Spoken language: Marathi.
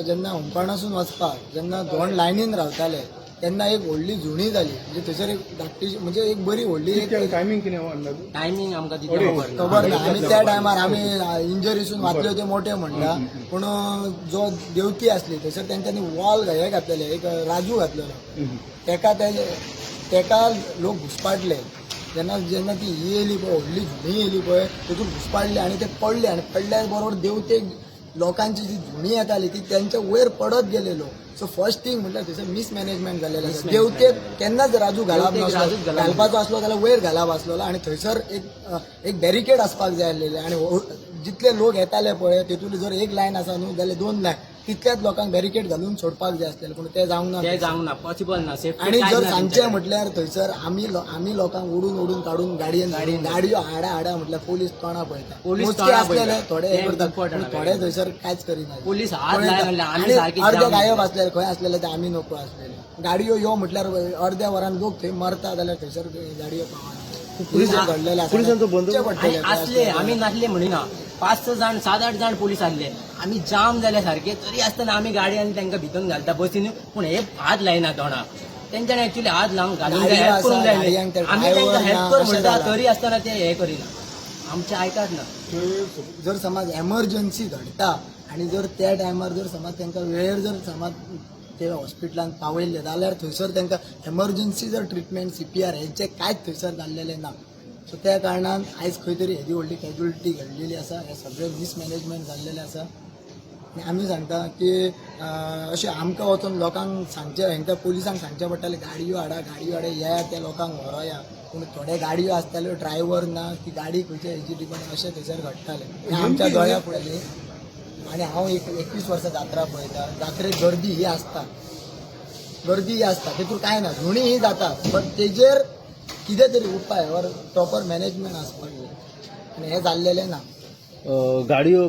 जेन्ना होमखणासून वचपाक जेन्ना 2 लायनीन रावताले तेन्ना एक व्हडली जुणी जाली म्हणजे थंयसर एक धाकटीशी म्हणजे एक बरी व्हडली एक टायमिंग कितें अंदाज टायमिंग आमकां तितलो खबर ना आमी त्या टायमार आमी इंजरीसून वाचले ते मोठे म्हणटा पूण जो देवती आसली थंयसर तेंच्यांनी वॉल हे घातलेले एक राजू घातलेलो तेका लोक घुसपाटले जेन्ना जेन्ना ती ही येयली पळय व्हडली जुणी येयली पळय तितून घुसपाटले आनी ते पडले आनी पडल्या बरोबर देवतेक लोकांची जी जुणी येताली ती त्यांच्या वयर पडत गेलेलो सो फर्स्ट थिंग म्हटल्यार थंयसर मिसमॅनेजमेंट जालेलें आसा देवतेक केन्नाच राजू घालप नासलो घालपाचो आसलो जाल्यार वयर घालप आसलो आनी थंयसर एक बॅरिकेड आसपाक जाय आसलेले आनी जितले लोक येताले पळय तितून जर एक लायन आसा न्हू जाल्यार 2 लायन तितल्याच लोकांक बॅरिकेड घालून सोडपाक जाय आसलेले पूण ते जावंक ना पॉसिबल ना आणि जर सांगचे म्हटल्यार थंयसर आमी लोकांक ओडून काडून गाडयो हाडा म्हटल्यार पोलीस तोंडा पळयता मोजके असलेले थोडे हे करतात पूण थोडे थंयसर कांयच करिना पोलीस अर्धे गायब असलेले खंय असलेले ते आमी नको असलेले गाडयो यो म्हटल्यार अर्ध्या वरान लोक थंय मरता जाल्यार थंयसर गाडयो पावना पुलिसांचो असले आमी नासले म्हणिना 5-6 जाण 7-8 जाण पोलीस आसले आमी जाम जाले सारखे तरी आसतना आमी गाडी आनी तांकां भितून घालता बसीन पूण हे हात लायना तोंडाक तेंच्यानी एक्चुअली हात लावून घालून हेल्प करूंक जाय आमी तांकां हेल्प कर म्हणटा तरी आसतना ते हे करिना आमचे आयकात ना जर समज एमर्जन्सी घडटा आनी जर त्या टायमार जर समज तांकां वेळेर जर समज ते हॉस्पिटलांत पावयले जाल्यार थंयसर तांकां एमर्जन्सी जर ट्रिटमेंट CPR हेंचें कांयच थंयसर जाल्लेलें ना सो त्या कारणान आयज खंय तरी हेजी व्हडली कॅज्युअलिटी घडलेली आसा हे सगळें मिसमॅनेजमेंट जाल्लेलें आसा आनी आमी सांगता की अशें आमकां वचून लोकांक सांगचें हांकां पुलिसांक सांगचें पडटालें गाडयो हाडा या त्या लोकांक व्हरोया पूण थोडे गाडयो आसताल्यो ड्रायव्हर ना ती गाडी खंयच्या हेजी डिपेंड अशें थंयसर घडटालें आमच्या दोळ्या पळयली आनी हांव 21 वर्सां जात्रा पळयता जात्रेक गर्दी ही आसता तितून कांय ना जुणी ही जाता बट तेजेर कितें तरी उपाय वर प्रॉपर मॅनेजमेंट आसपाक जाय आनी हें जाल्लेलें ना गाडयो